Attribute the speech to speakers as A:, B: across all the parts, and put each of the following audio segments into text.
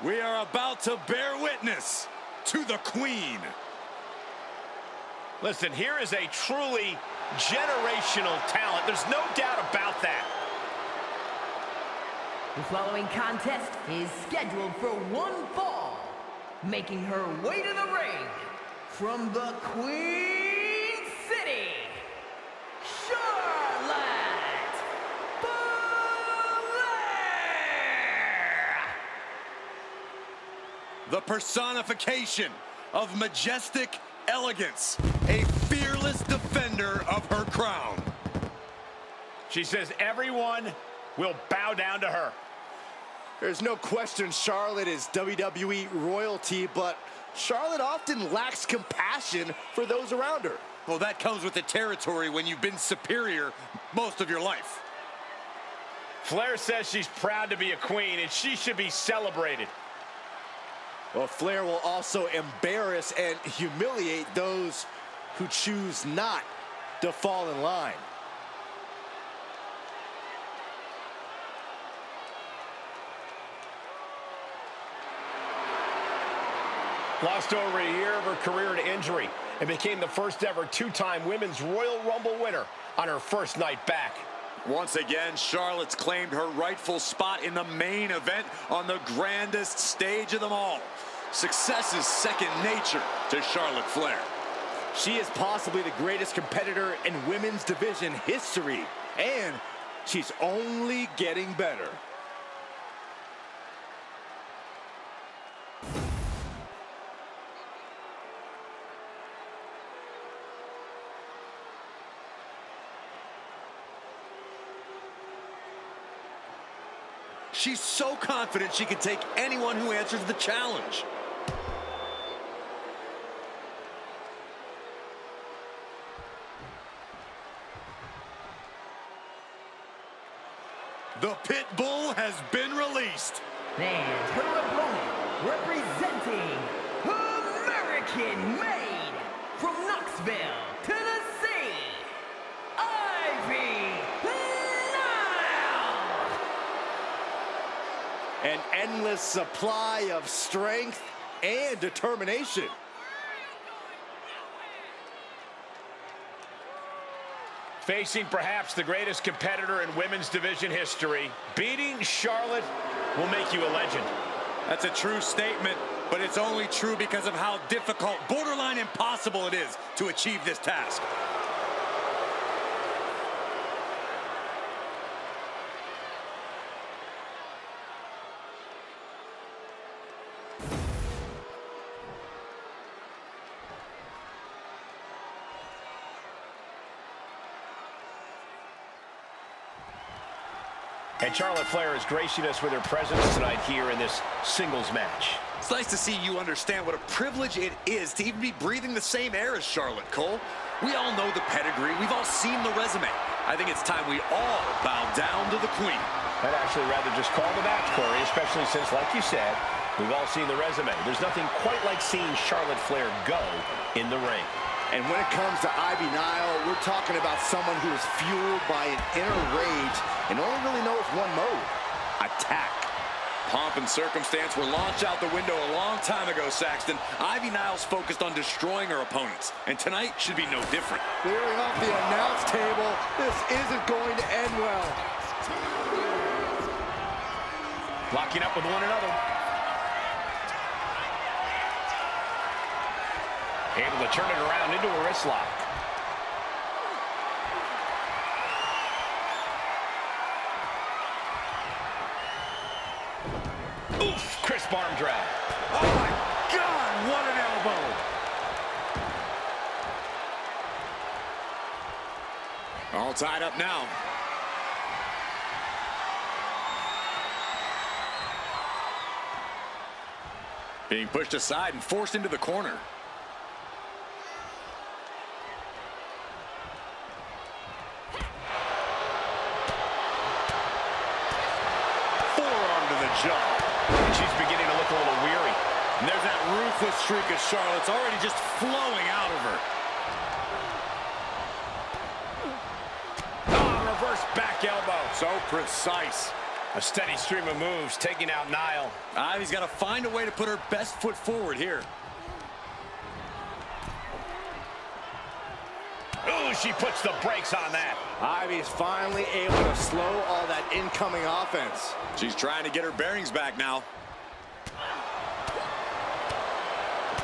A: We are about to bear witness to the Queen.
B: Listen, here is a truly generational talent. There's no doubt about that.
C: The following contest is scheduled for one fall, making her way to the ring from the Queen City, Charlotte Flair!
A: The personification of majestic elegance, a fearless defender of her crown.
B: She says everyone will bow down to her.
D: There's no question Charlotte is WWE royalty, but Charlotte often lacks compassion for those around her.
A: Well, that comes with the territory when you've been superior most of your life.
B: Flair says she's proud to be a queen, and she should be celebrated.
D: Well, Flair will also embarrass and humiliate those who choose not to fall in line.
B: Lost over a year of her career to injury and became the first ever two-time Women's Royal Rumble winner on her first night back.
A: Once again, Charlotte's claimed her rightful spot in the main event on the grandest stage of them all. Success is second nature to Charlotte Flair.
D: She is possibly the greatest competitor in women's division history, and she's only getting better.
A: She's so confident she can take anyone who answers the challenge. The Pit Bull has been released.
C: And her opponent, representing American-made from Knoxville, Tennessee,
D: An endless supply of strength and determination.
B: Facing perhaps the greatest competitor in women's division history, beating Charlotte will make you a legend.
A: That's a true statement, but it's only true because of how difficult, borderline impossible it is to achieve this task.
B: And Charlotte Flair is gracing us with her presence tonight here in this singles match.
A: It's nice to see you understand what a privilege it is to even be breathing the same air as Charlotte, Cole. We all know the pedigree. We've all seen the resume. I think it's time we all bow down to the Queen.
B: I'd actually rather just call the match, Corey, especially since, like you said, we've all seen the resume. There's nothing quite like seeing Charlotte Flair go in the ring.
D: And when it comes to Ivy Nile, we're talking about someone who is fueled by an inner rage and only really knows one mode: attack.
A: Pomp and circumstance were launched out the window a long time ago, Saxton. Ivy Nile's focused on destroying her opponents, and tonight should be no different.
D: Clearing off the announce table, this isn't going to end well.
B: Locking up with one another. Able to turn it around into a wrist lock. Oof, crisp arm drag.
A: Oh my God, what an elbow. All tied up now. Being pushed aside and forced into the corner.
B: Jaw. And she's beginning to look a little weary.
A: And there's that ruthless streak of Charlotte's already just flowing out of her.
B: Oh, reverse back elbow.
A: So precise.
B: A steady stream of moves taking out Nile.
A: Ivy's got to find a way to put her best foot forward here.
B: Ooh, she puts the brakes on that.
D: Ivy's finally able to slow all that incoming offense.
A: She's trying to get her bearings back now.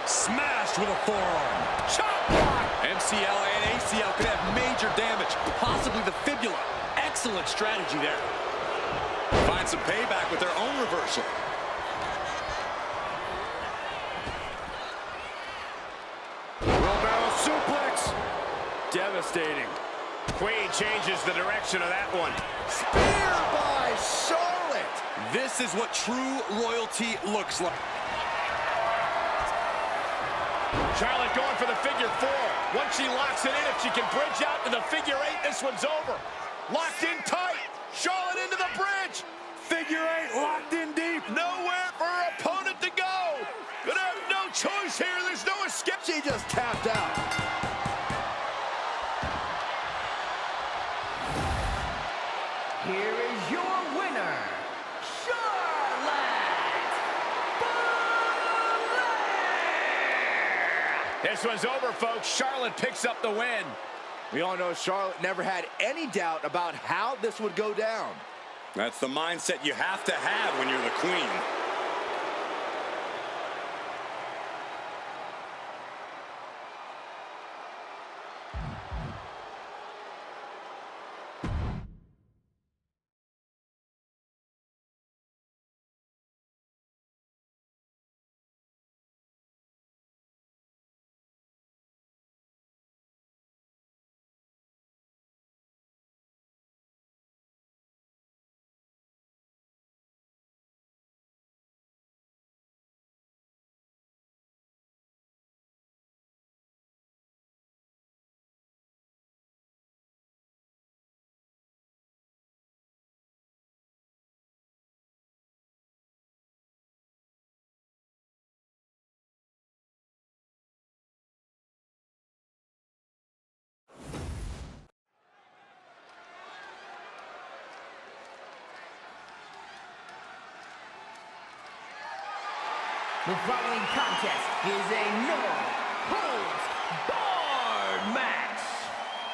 A: Smashed with a forearm. Chop block. MCL and ACL could have major damage, possibly the fibula. Excellent strategy there. Find some payback with their own reversal.
D: Wheelbarrow suplex. Devastating.
B: Queen changes the direction of that one.
D: Spear by Charlotte.
A: This is what true royalty looks like.
B: Charlotte going for the figure four. Once she locks it in, if she can bridge out to the figure eight, this one's over. Locked in tight. Charlotte into the bridge.
A: Figure eight locked in deep.
B: Nowhere for her opponent to go. Gonna have no choice here. There's no escape.
D: She just tapped out.
C: Here is your winner, Charlotte Flair!
B: This one's over, folks. Charlotte picks up the win.
D: We all know Charlotte never had any doubt about how this would go down.
A: That's the mindset you have to have when you're the queen.
C: The following contest is a no holds barred match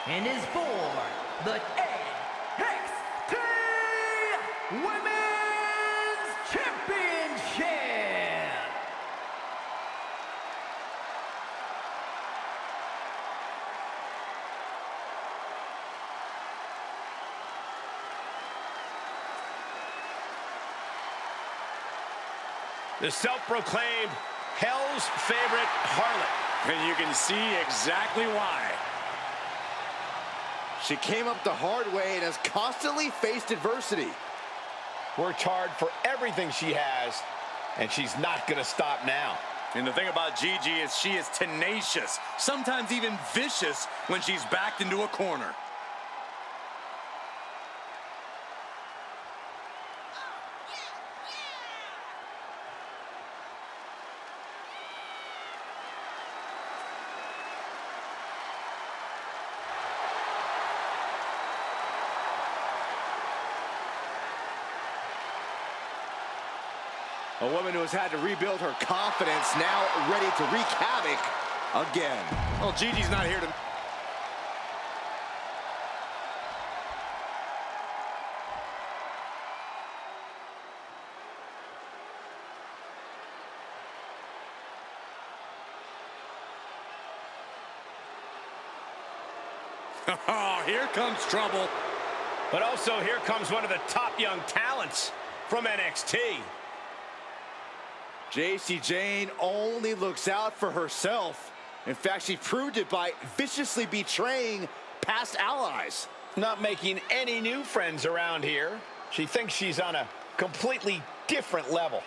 C: and is for the NXT Women's Championship.
B: The self-proclaimed Hell's favorite harlot.
A: And you can see exactly why.
D: She came up the hard way and has constantly faced adversity.
B: Worked hard for everything she has, and she's not going to stop now.
A: And the thing about Gigi is she is tenacious, sometimes even vicious when she's backed into a corner.
D: A woman who has had to rebuild her confidence, now ready to wreak havoc again.
A: Well, Gigi's not here to... Oh, here comes trouble.
B: But also, here comes one of the top young talents from NXT.
D: JC Jane only looks out for herself. In fact, she proved it by viciously betraying past allies.
B: Not making any new friends around here. She thinks she's on a completely different level.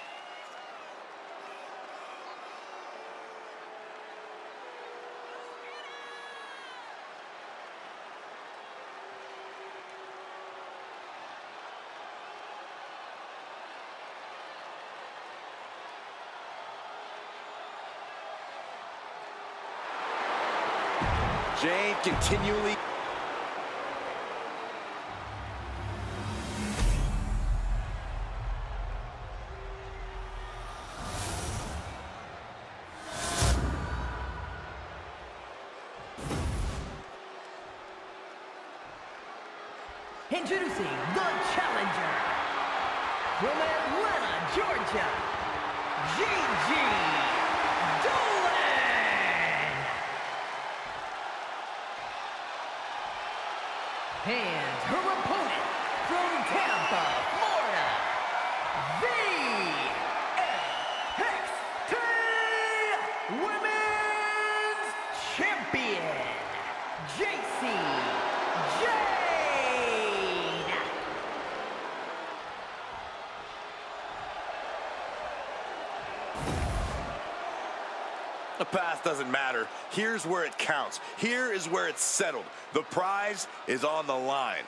D: Jane continually...
C: Introducing the challenger from Atlanta, Georgia, Gigi Dolan. And her opponent from Tampa, Florida, the NXT Women's Champion, JC Jade.
A: The past doesn't matter. Here's where it counts. Here is where it's settled. The prize is on the line.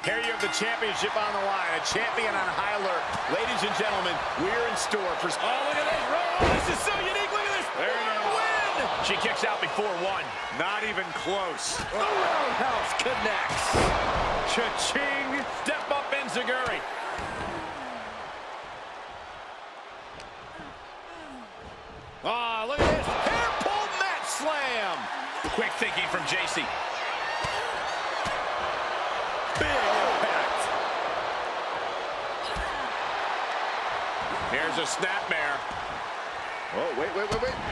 B: Here you have the championship on the line, a champion on high alert. Ladies and gentlemen, we're in store for... Oh, look at this. Oh, this is so unique. Look at this. There it is. Win. She kicks out before one.
A: Not even close.
B: The roundhouse connects. Cha-ching. Step up Enziguri. Oh, look at this. Hair pull mat slam. Quick thinking from JC. Big impact. Here's a snapmare.
D: Oh, wait.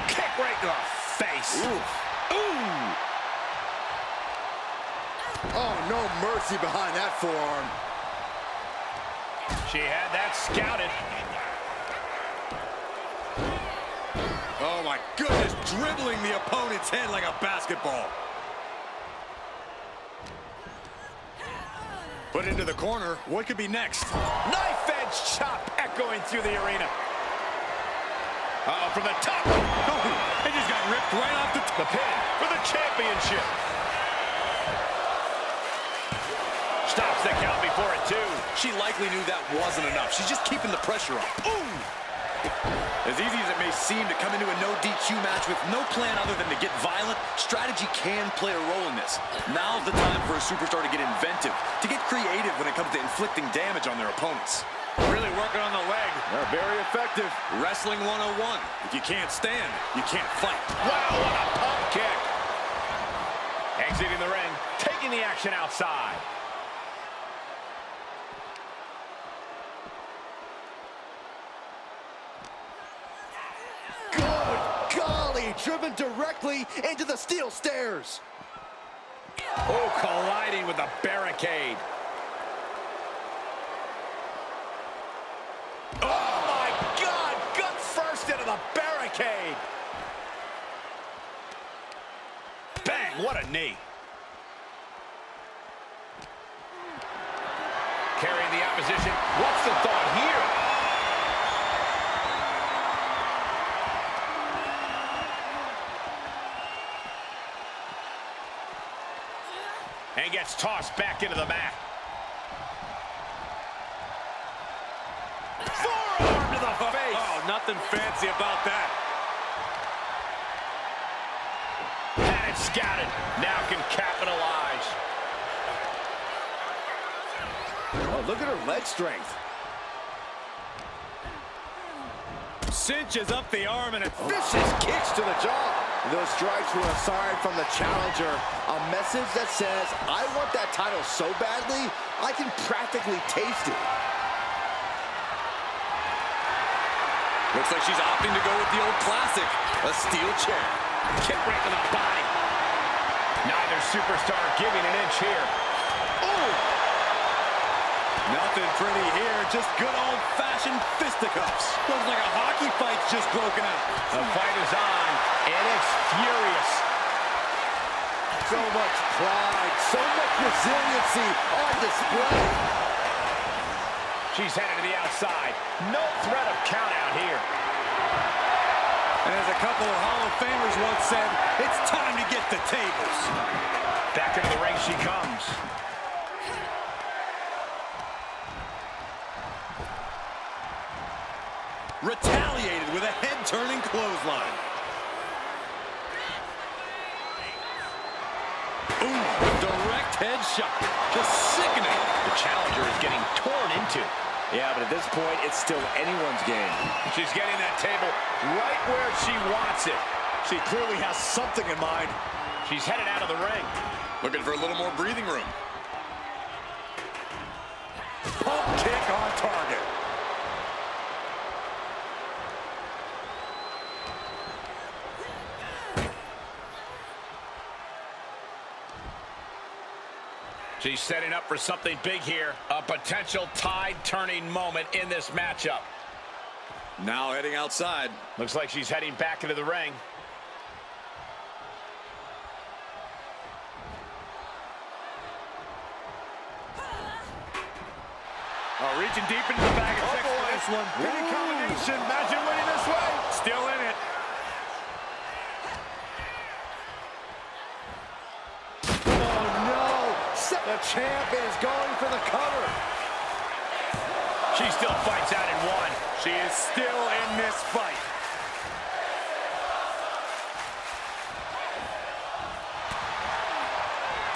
B: Kick right to the face. Ooh.
D: Oh, no mercy behind that forearm.
B: She had that scouted.
A: Oh my goodness, dribbling the opponent's head like a basketball. Put into the corner. What could be next?
B: Knife edge chop echoing through the arena. From the top.
A: Oh, it just got ripped right off
B: The pin for the championship. Stops the count before it, too.
A: She likely knew that wasn't enough. She's just keeping the pressure on. Ooh! As easy as it may seem to come into a no DQ match with no plan other than to get violent, strategy can play a role in this. Now's the time for a superstar to get inventive, to get creative when it comes to inflicting damage on their opponents.
B: Really working on the leg.
A: They're very effective. Wrestling 101. If you can't stand, you can't fight.
B: Wow, what a pump kick. Exiting the ring, taking the action outside.
D: Good golly, driven directly into the steel stairs.
B: Oh, colliding with the barricade. Oh, my God! Gut first into the barricade. Bang, what a knee. Carrying the opposition. What's the thought here? And gets tossed back into the mat. Forearm to the face.
A: Oh, nothing fancy about that.
B: Had it scouted. Now can capitalize.
D: Oh, look at her leg strength.
A: Cinches up the arm and
D: Vicious kicks to the jaw. Those strikes were a sign from the challenger. A message that says, I want that title so badly, I can practically taste it.
A: looks like she's opting to go with the old classic, a steel chair.
B: Kick right to the body. Neither superstar giving an inch here.
A: Oh! Nothing pretty here, just good old-fashioned fisticuffs. Looks like a hockey fight's just broken out.
B: The fight is on, and it's furious.
D: So much pride, so much resiliency on display.
B: She's headed to the outside. No threat of count out here.
A: And as a couple of Hall of Famers once said, it's time to get the tables.
B: Back into the ring she comes.
A: Retaliated with a head-turning clothesline. Ooh, direct headshot. Just sickening.
B: The challenger is getting torn into.
D: Yeah, but at this point, it's still anyone's game.
B: She's getting that table right where she wants it.
D: She clearly has something in mind.
B: She's headed out of the ring.
A: Looking for a little more breathing room.
D: Pump kick on target.
B: She's setting up for something big here. A potential tide-turning moment in this matchup.
A: Now heading outside.
B: Looks like she's heading back into the ring.
A: Oh, reaching deep into the bag of tricks for this one.
D: Pretty combination.
B: Imagine winning this way.
A: Still in it.
D: Oh, no. The champ is going for the cover.
B: She still fights out in one.
A: She is still in this fight.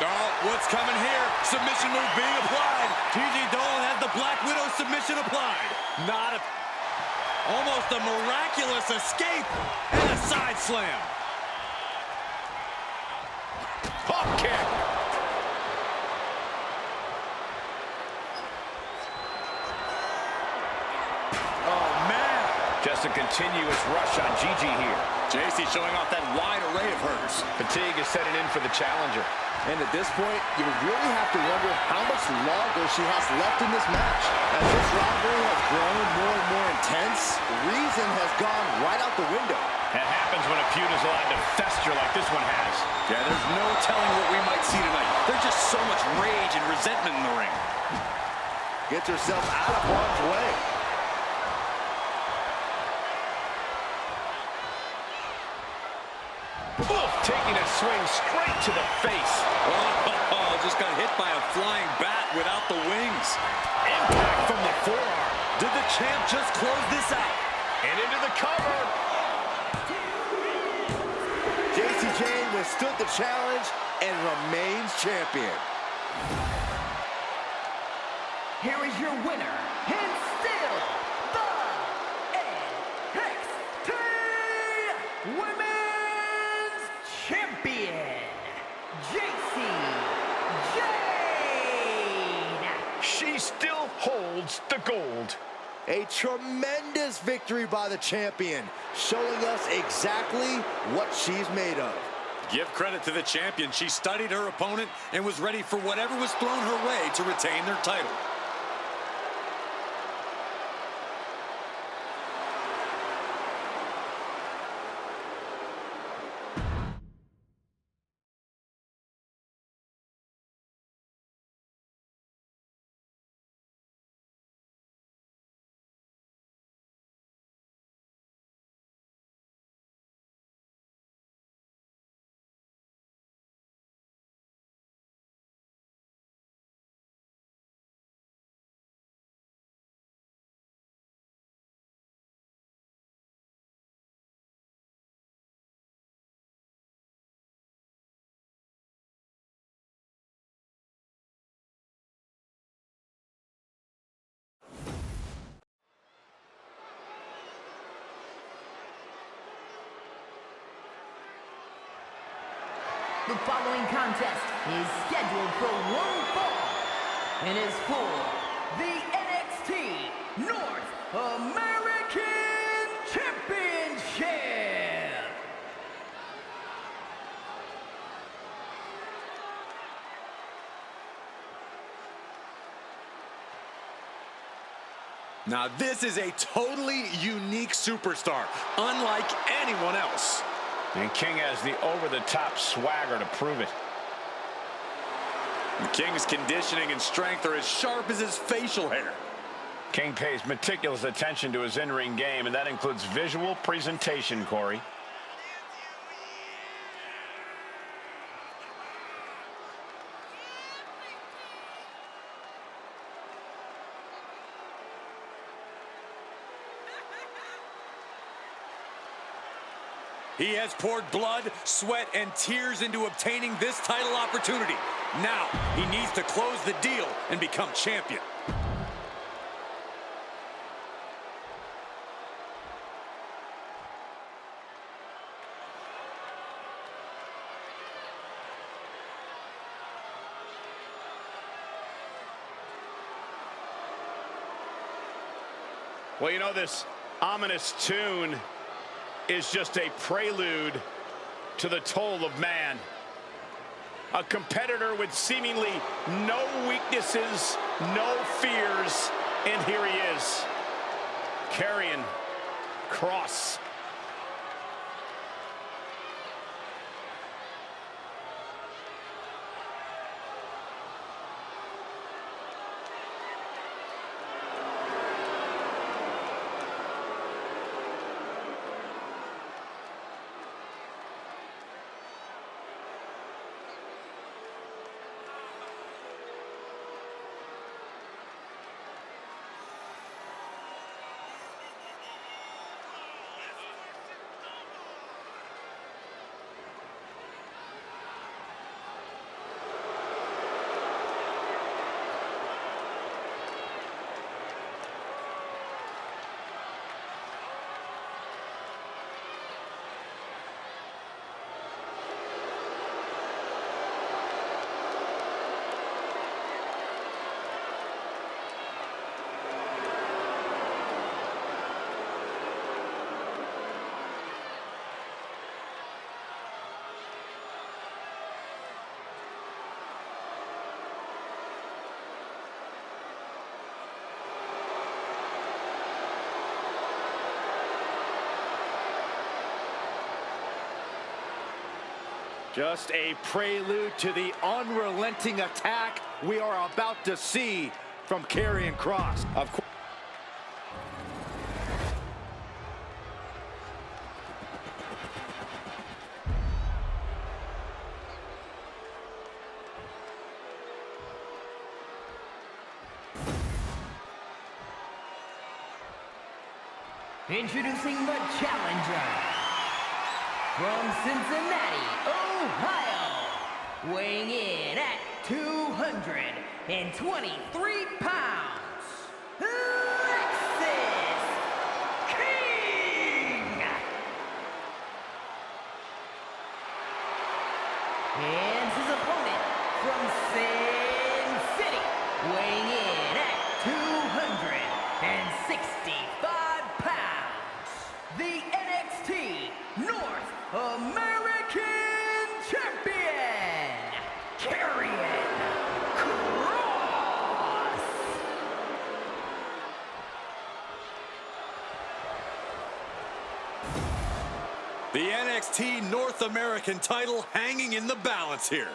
A: Oh, what's coming here? Submission move being applied. Gigi Dolan has the Black Widow submission applied. Almost a miraculous escape and a side slam.
B: Pop kick.
A: Oh, man.
B: Just a continuous rush on Gigi here.
A: JC showing off that wide array of hers.
B: Fatigue is setting in for the challenger.
D: And at this point, you really have to wonder how much longer she has left in this match. As this rivalry has grown more and more intense, reason has gone right out the window.
B: That happens when a feud is allowed to fester like this one has.
A: Yeah, there's no telling what we might see tonight. There's just so much rage and resentment in the ring.
D: Gets herself out of harm's way.
B: Oof, taking a swing straight to the face.
A: Oh, just got hit by a flying bat without the wings.
B: Impact from the forearm.
A: Did the champ just close this out?
B: And into the cover.
D: JC Jane withstood the challenge and remains champion.
C: Here is your winner, and still the NXT Women's Champion, JC Jane.
B: She still holds the gold.
D: A tremendous victory by the champion, showing us exactly what she's made of.
A: Give credit to the champion. She studied her opponent and was ready for whatever was thrown her way to retain their title.
C: The following contest is scheduled for one fall and is for the NXT North American Championship.
A: Now this is a totally unique superstar, unlike anyone else.
B: And King has the over-the-top swagger to prove it.
A: The King's conditioning and strength are as sharp as his facial hair.
B: King pays meticulous attention to his in-ring game, and that includes visual presentation, Corey.
A: He has poured blood, sweat, and tears into obtaining this title opportunity. Now, he needs to close the deal and become champion.
B: Well, you know, this ominous tune is just a prelude to the toll of man. A competitor with seemingly no weaknesses, no fears, and here he is, Karrion Kross.
A: Just a prelude to the unrelenting attack we are about to see from Karrion Kross. Of course.
C: Introducing the challenger from Cincinnati, Ohio, weighing in at 223 pounds, Lexis King! And his opponent from Sin City, weighing in at 265 pounds, the NXT North American Champion, Karrion Kross.
A: The NXT North American title hanging in the balance here.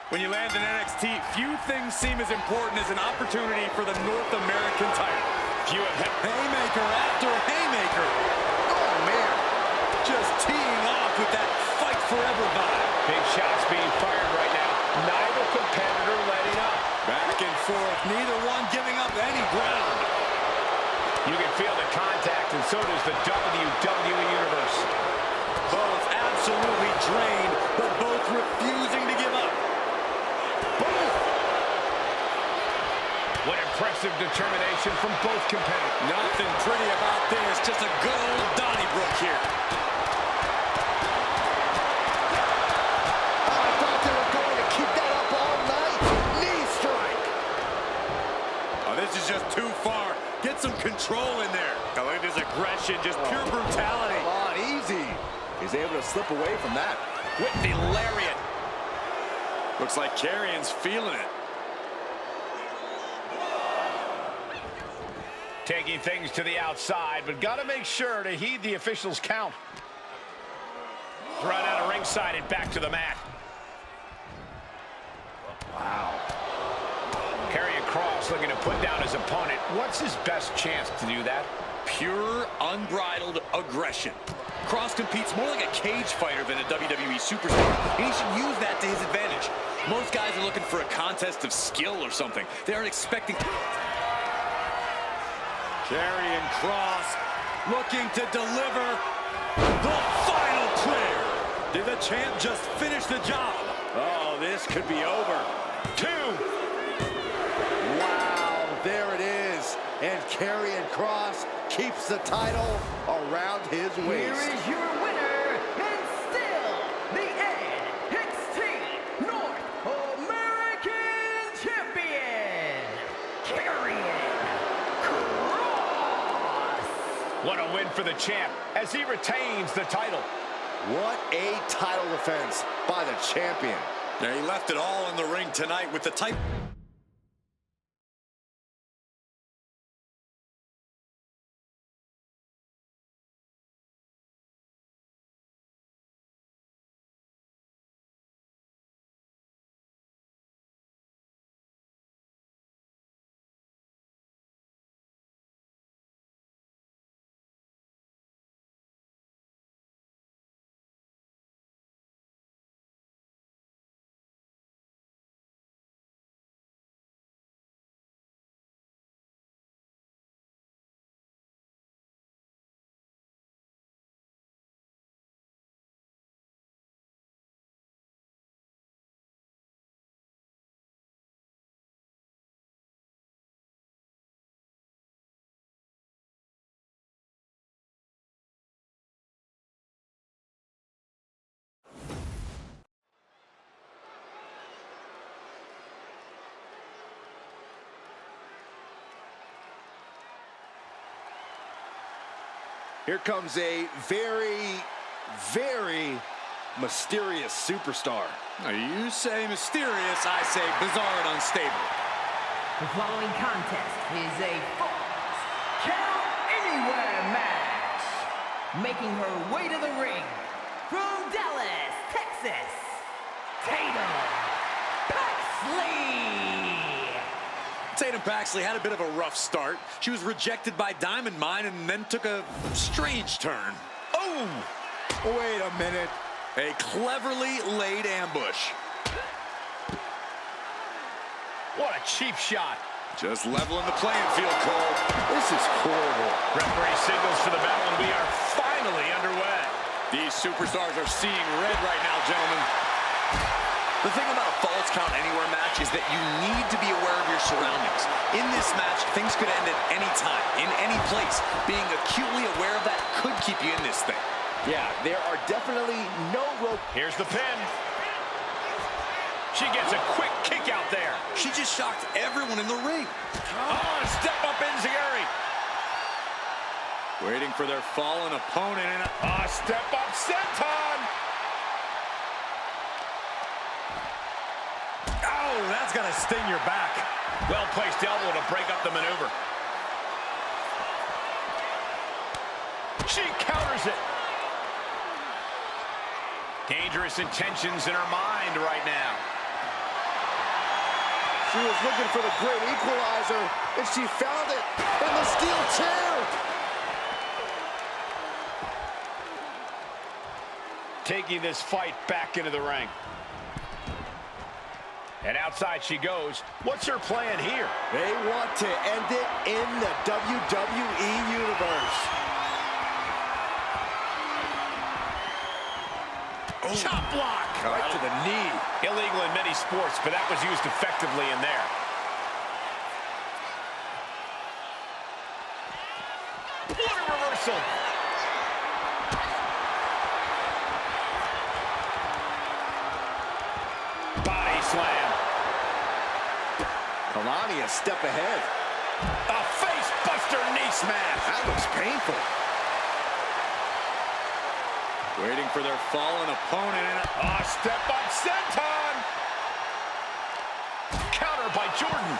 A: When you land in NXT, few things seem as important as an opportunity for the North American title. Few have haymaker after haymaker. Oh, man. Just teeing off with that fight forever vibe.
B: Big shots being fired right now. Neither competitor letting up.
A: Back and forth, neither one giving up any ground.
B: You can feel the contact, and so does the WWE Universe.
A: Both absolutely drained, but both refusing to give up.
B: What impressive determination from both competitors.
A: Nothing pretty about this, just a good old Donnybrook here.
D: Oh, I thought they were going to keep that up all night. Knee strike.
A: Oh, this is just too far. Get some control in there. I look at this aggression, just pure brutality.
D: Come on, easy. He's able to slip away from that.
A: With the lariat. Looks like Karrion's feeling it.
B: Taking things to the outside, but got to make sure to heed the officials' count. Thrown out of ringside and back to the mat.
D: Wow.
B: Karrion Kross looking to put down his opponent. What's his best chance to do that?
A: Pure, unbridled aggression. Cross competes more like a cage fighter than a WWE superstar, and he should use that to his advantage. Most guys are looking for a contest of skill or something. They aren't expecting... Karrion Kross looking to deliver the final prayer. Did the champ just finish the job? Oh, this could be over. 2.
D: Wow, there it is. And Karrion Kross keeps the title around his waist.
C: Here is your winner, and still the NXT North American Champion, Karrion Kross.
B: What a win for the champ as he retains the title.
D: What a title defense by the champion.
A: Yeah, he left it all in the ring tonight with the type...
D: Here comes a very, very mysterious superstar.
A: Now, you say mysterious, I say bizarre and unstable.
C: The following contest is a Falls Count Anywhere match. Making her way to the ring from Dallas, Texas, Tatum Paxley.
A: Tatum Paxley had a bit of a rough start. She was rejected by Diamond Mine and then took a strange turn. Oh!
D: Wait a minute.
A: A cleverly laid ambush.
B: What a cheap shot.
A: Just leveling the playing field, Cole.
D: This is horrible.
B: Referee signals for the bell, and we are finally underway.
A: These superstars are seeing red right now, gentlemen. The thing about a Falls Count Anywhere match is that you need to be aware of your surroundings. In this match, things could end at any time, in any place. Being acutely aware of that could keep you in this thing.
D: Yeah, there are definitely no rope.
B: Here's the pin. She gets a quick kick out there.
A: She just shocked everyone in the ring.
B: Oh, step up enziguri.
A: Waiting for their fallen opponent. And
B: Step up senton.
A: oh, that's gonna sting your back.
B: Well-placed elbow to break up the maneuver. She counters it. Dangerous intentions in her mind right now.
D: She was looking for the great equalizer, and she found it in the steel chair.
B: Taking this fight back into the ring. And outside she goes. What's her plan here?
D: They want to end it in the WWE Universe.
B: Oh. Chop block.
D: Right to the knee.
B: Illegal in many sports, but that was used effectively in there. What a reversal. Body slam.
D: Kalani a step ahead.
B: A face buster knee smash.
D: That looks painful.
A: Waiting for their fallen opponent.
B: Step up senton. Counter by Jordan.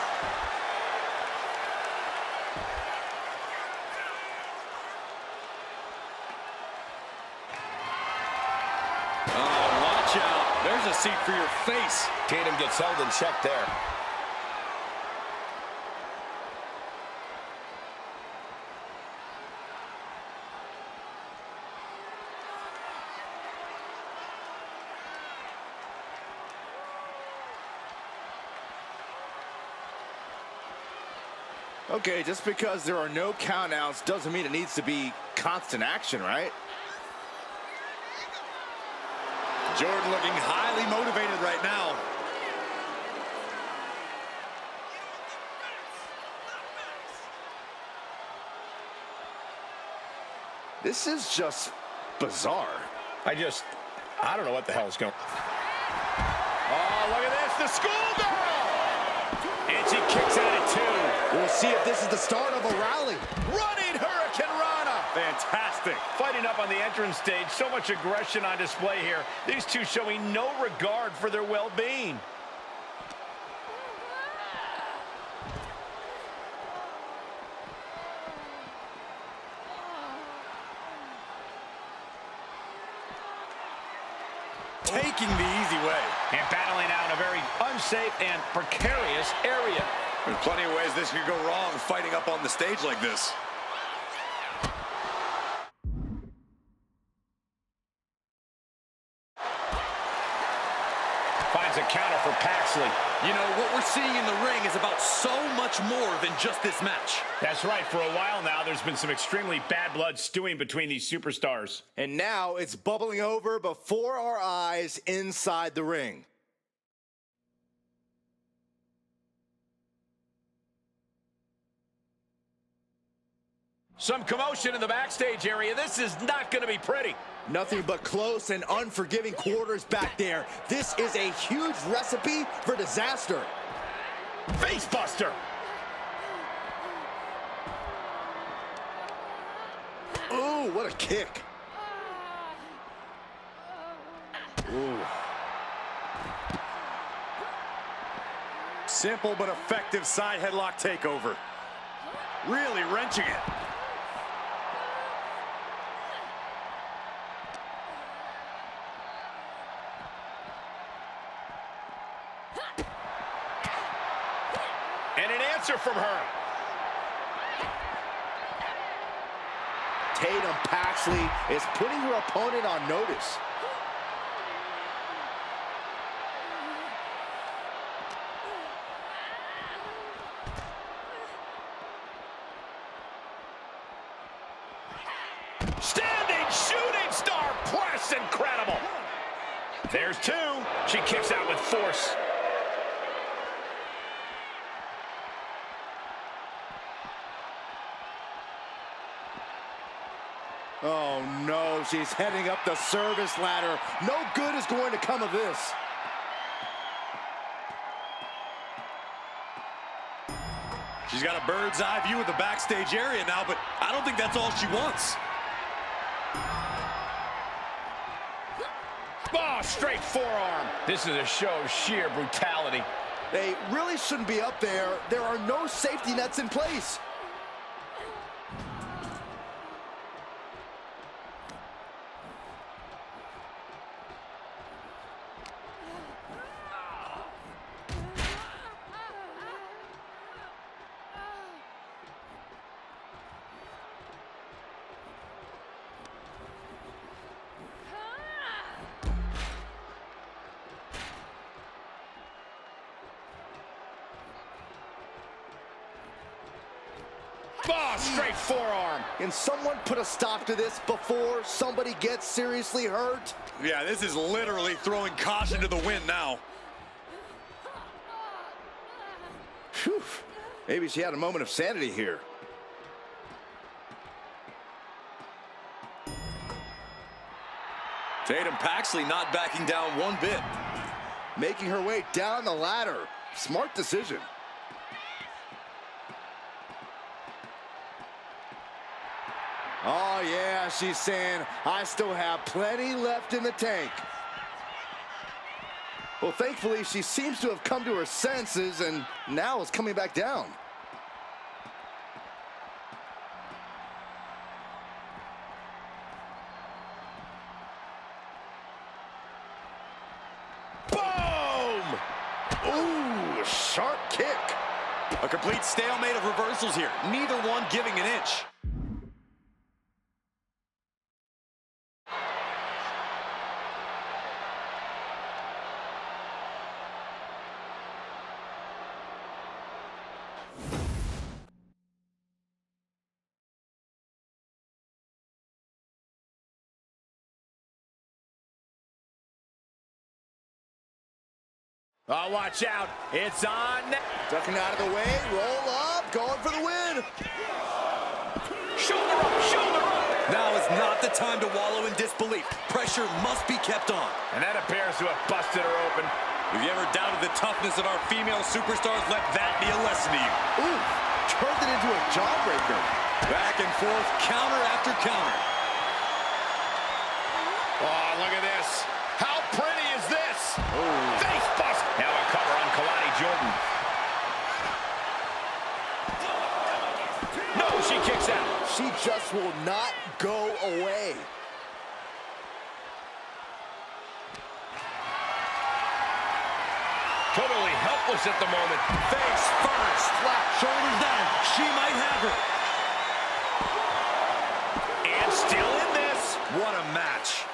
A: Oh, watch out. There's a seat for your face.
B: Tatum gets held in check there.
D: Okay, just because there are no countouts doesn't mean it needs to be constant action, right?
A: Jordan looking highly motivated right now.
D: This is just bizarre.
B: I don't know what the hell is going on. Oh, look at this, the schoolgirl! And she kicks out at 2.
D: We'll see if this is the start of a rally.
B: Running Hurricane Rana!
A: Fantastic.
B: Fighting up on the entrance stage, so much aggression on display here. These two showing no regard for their well-being.
A: Taking the easy way.
B: And battling out in a very unsafe and precarious area.
A: There's plenty of ways this could go wrong fighting up on the stage like this.
B: Finds a counter for Paxley.
A: You know, what we're seeing in the ring is about so much more than just this match.
B: That's right. For a while now, there's been some extremely bad blood stewing between these superstars.
D: And now it's bubbling over before our eyes inside the ring.
B: Some commotion in the backstage area. This is not going to be pretty.
D: Nothing but close and unforgiving quarters back there. This is a huge recipe for disaster.
B: Facebuster.
D: Ooh, what a kick. Ooh.
A: Simple but effective side headlock takeover. Really wrenching it.
B: And an answer from her.
D: Tatum Paxley is putting her opponent on notice.
B: Standing shooting star press. Incredible. There's 2. She kicks out with force.
D: Oh no, she's heading up the service ladder. No good is going to come of this.
A: She's got a bird's eye view of the backstage area now, but I don't think that's all she wants.
B: Oh, straight forearm. This is a show of sheer brutality.
D: They really shouldn't be up there. There are no safety nets in place.
B: Oh, straight forearm.
D: Can someone put a stop to this before somebody gets seriously hurt?
A: Yeah, this is literally throwing caution to the wind now.
D: Whew. Maybe she had a moment of sanity here.
A: Tatum Paxley not backing down one bit.
D: Making her way down the ladder. Smart decision. Oh, yeah, she's saying, I still have plenty left in the tank. Well, thankfully, she seems to have come to her senses and now is coming back down.
B: Boom!
D: Ooh, sharp kick.
A: A complete stalemate of reversals here. Neither one giving an inch.
B: Oh, watch out. It's on.
D: Ducking out of the way, roll up, going for the win.
B: Shoulder up, shoulder up.
A: Now is not the time to wallow in disbelief. Pressure must be kept on.
B: And that appears to have busted her open.
A: If you ever doubted the toughness of our female superstars, let that be a lesson to you.
D: Ooh, turned it into a jawbreaker.
A: Back and forth, counter after counter.
B: Oh, look at this. How pretty is this?
D: Oh.
B: Face bust. Now a cover on Kalani Jordan. No, she kicks out.
D: She just will not go away.
B: Totally helpless at the moment.
A: Face first, flat, shoulders down. She might have her.
B: And still in this.
A: What a match.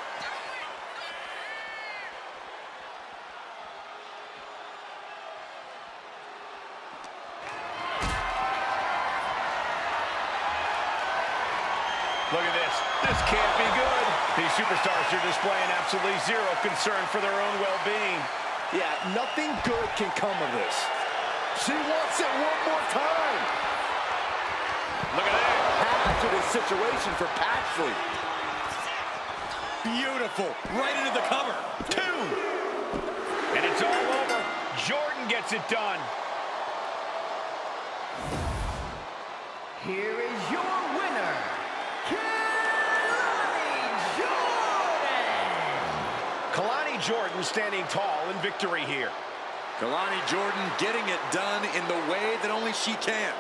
B: Look at this. This can't be good. These superstars are displaying absolutely zero concern for their own well-being.
D: Yeah, nothing good can come of this. She wants it one more time.
B: Look at that.
D: Hazardous situation for Paxley.
A: Beautiful. Right into the cover. 2.
B: And it's all over. Jordan gets it done.
C: Here is your winner, Kalani Jordan!
B: Kalani Jordan standing tall in victory here.
A: Kalani Jordan getting it done in the way that only she can.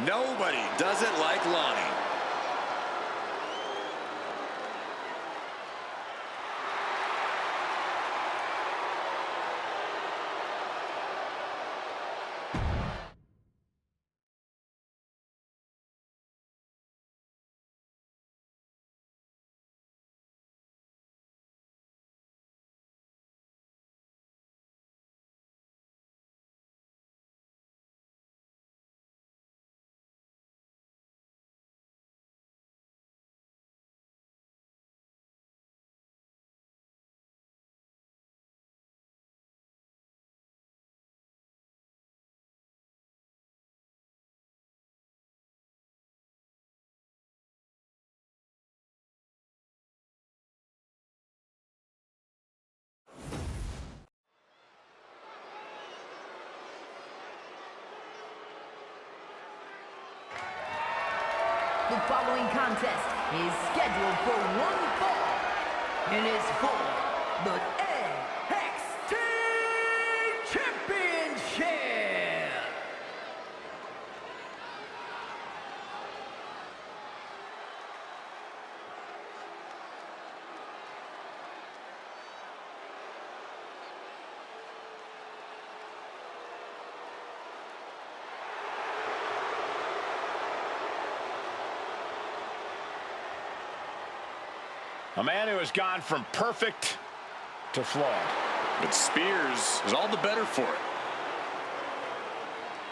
A: Nobody does it like Lonnie.
C: The following contest is scheduled for one fall and is for the NXT Championship.
B: A man who has gone from perfect to flawed.
A: But Spears is all the better for it.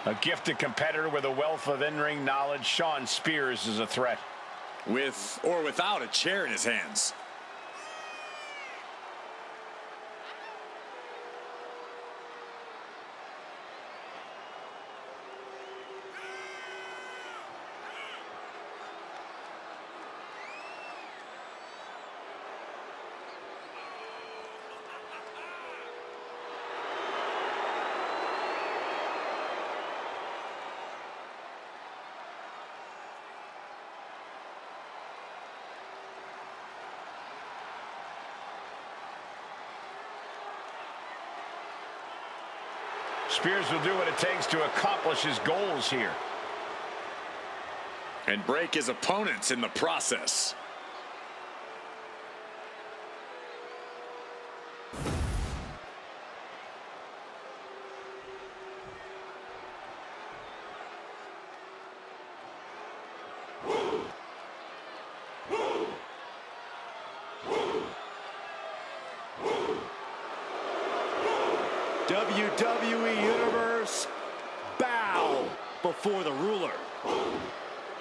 B: A gifted competitor with a wealth of in-ring knowledge, Shawn Spears is a threat.
A: With or without a chair in his hands.
B: Spears will do what it takes to accomplish his goals here.
A: And break his opponents in the process.
D: WWE Universe, bow before the ruler.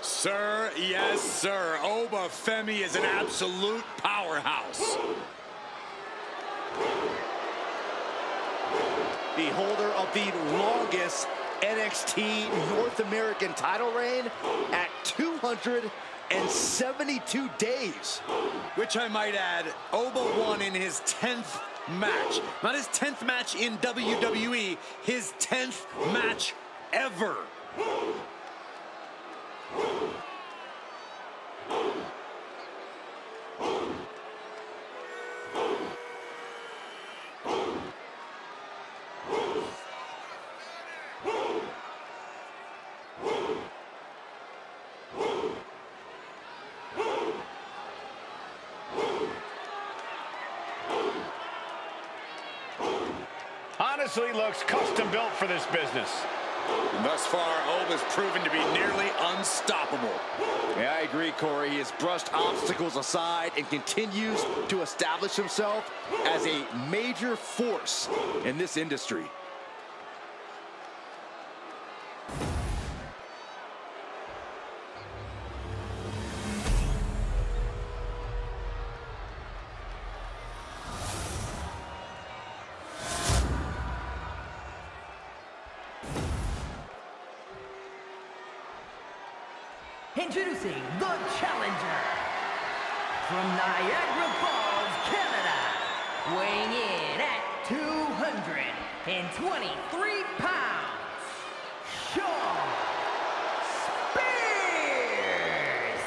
A: Sir, yes, sir. Oba Femi is an absolute powerhouse.
D: the holder of the longest NXT North American title reign at 272 days.
A: Which I might add, Oba won in his 10th match. Not his 10th match in WWE, his 10th match ever.
B: Honestly looks custom built for this business.
A: And thus far, Oba's proven to be nearly unstoppable.
D: Yeah, I agree, Corey. He has brushed obstacles aside and continues to establish himself as a major force in this industry.
C: Introducing the challenger from Niagara Falls, Canada, weighing in at 223 pounds, Shawn Spears.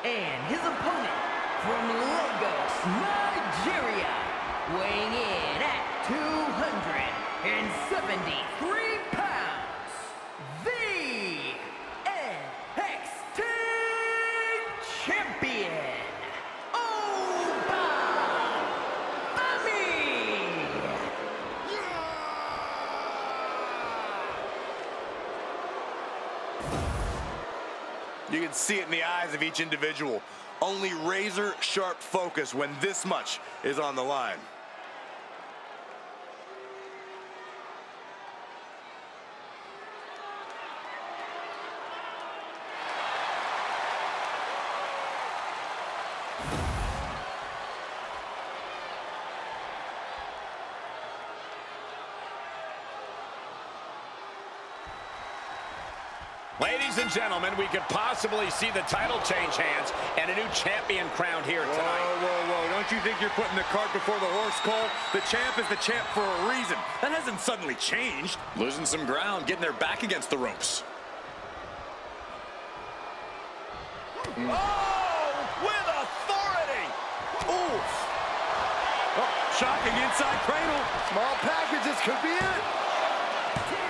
C: And his opponent from Lagos, Nigeria, weighing in at 273 pounds, the NXT Champion, Oba Femi.
A: You can see it in the eyes of each individual. Only razor-sharp focus when this much is on the line.
B: Ladies and gentlemen, we could possibly see the title change hands and a new champion crowned here tonight.
A: Whoa. Don't you think you're putting the cart before the horse, Cole? The champ is the champ for a reason. That hasn't suddenly changed. Losing some ground, getting their back against the ropes.
B: Oh, with authority!
A: Oof. Oh, shocking inside cradle.
D: Small packages could be it.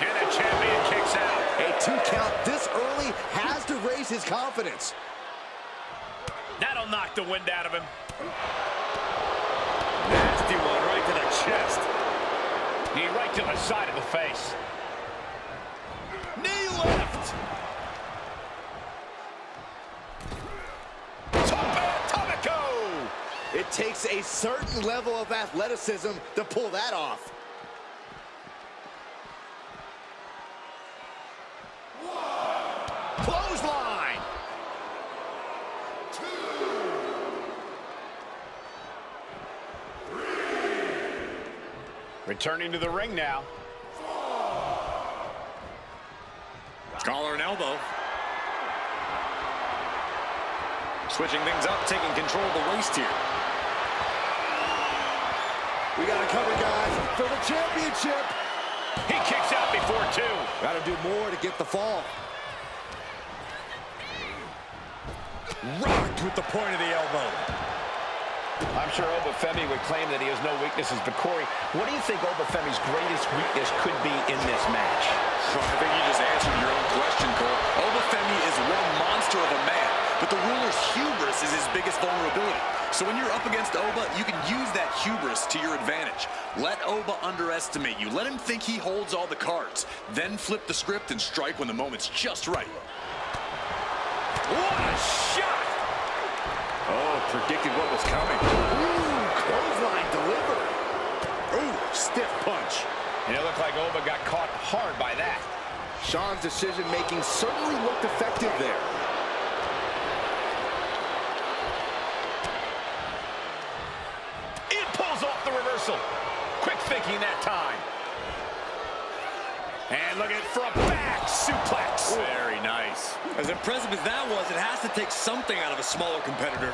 B: And the champion kicks out.
D: A 2 count this early has to raise his confidence.
B: That'll knock the wind out of him.
A: Nasty one right to the chest.
B: Knee right to the side of the face. Knee left. Atomico.
D: It takes a certain level of athleticism to pull that off.
B: Clothesline.
E: 2, 3.
B: Returning to the ring now.
A: Collar and elbow. Switching things up, taking control of the waist here.
D: We got to cover, guys, for the championship.
B: He kicks out before 2.
D: Got to do more to get the fall.
A: Rocked with the point of the elbow.
B: I'm sure Oba Femi would claim that he has no weaknesses, but Corey, what do you think Oba Femi's greatest weakness could be in this match?
A: I think you just answered your own question, Cole. Oba Femi is one monster of a man, but the ruler's hubris is his biggest vulnerability. So when you're up against Oba, you can use that hubris to your advantage. Let Oba underestimate you. Let him think he holds all the cards. Then flip the script and strike when the moment's just right.
B: What a shot!
A: Oh, predicted what was coming.
D: Ooh, clothesline delivered.
A: Ooh, stiff punch.
B: And it looked like Oba got caught hard by that.
D: Shawn's decision-making certainly looked effective there.
B: off the reversal. Quick thinking that time. And look at it for a back suplex. Very nice.
A: As impressive as that was, it has to take something out of a smaller competitor.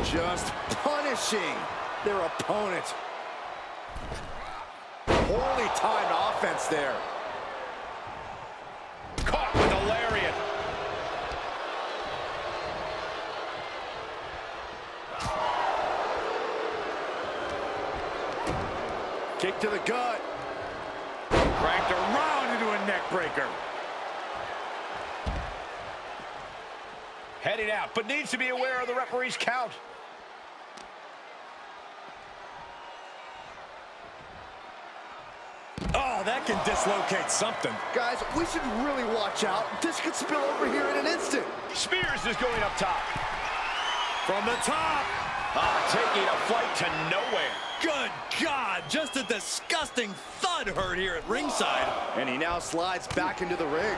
D: Just punishing their opponent. Poorly timed offense there.
B: Caught with a lariat.
D: Kick to the gut.
B: Cranked around into a neck breaker. Heading out, but needs to be aware of the referee's count.
A: Oh, that can dislocate something.
D: Guys, we should really watch out. This could spill over here in an instant.
B: Spears is going up top.
A: From the top.
B: Taking a flight to nowhere.
A: Good God, just a disgusting thud heard here at ringside.
D: And he now slides back into the ring.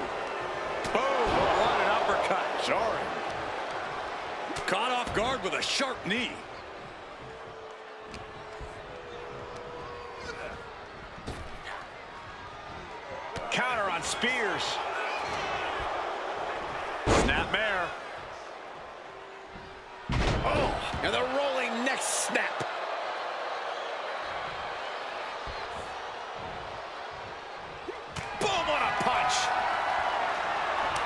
A: Boom, what an uppercut. Jarring. Caught off guard with a sharp knee.
B: Counter on Spears. Snapmare. Oh, and the rolling neck snap. Boom, what a punch.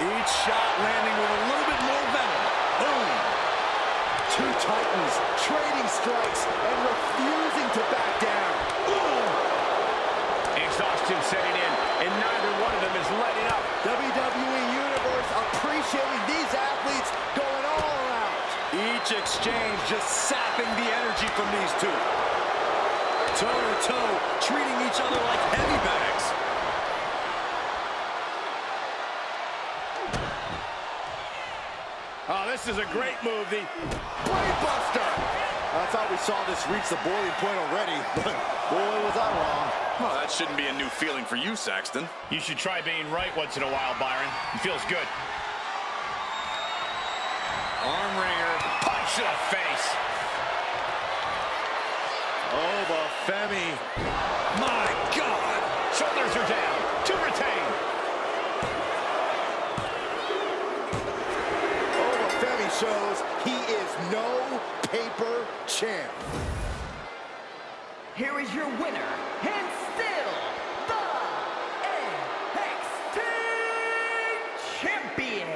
A: Each shot landing with a little bit more venom. Boom.
D: Two titans trading strikes and refusing to back down.
B: Boom. Exhaustion setting in, and neither one of them is letting up.
D: WWE Universe appreciating these athletes going all around.
A: Each exchange just sapping the energy from these two. Toe to toe, treating each other like heavy bags.
B: Oh, this is a great move. The
D: Brainbuster. I thought we saw this reach the boiling point already, but boy, was I wrong.
A: Well, that shouldn't be a new feeling for you, Saxton.
B: You should try being right once in a while, Byron. It feels good. Arm wringer. Punch to the face.
D: Oh, the Femi.
A: My God!
B: Shoulders are down. To retain.
D: Oh, the Femi shows he is no paper champ.
C: Here is your winner, and still the NXT Champion,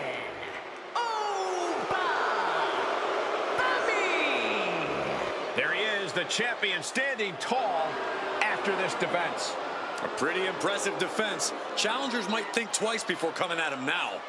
C: Femi.
B: There he is, the champion, standing tall after this defense.
A: A pretty impressive defense. Challengers might think twice before coming at him now.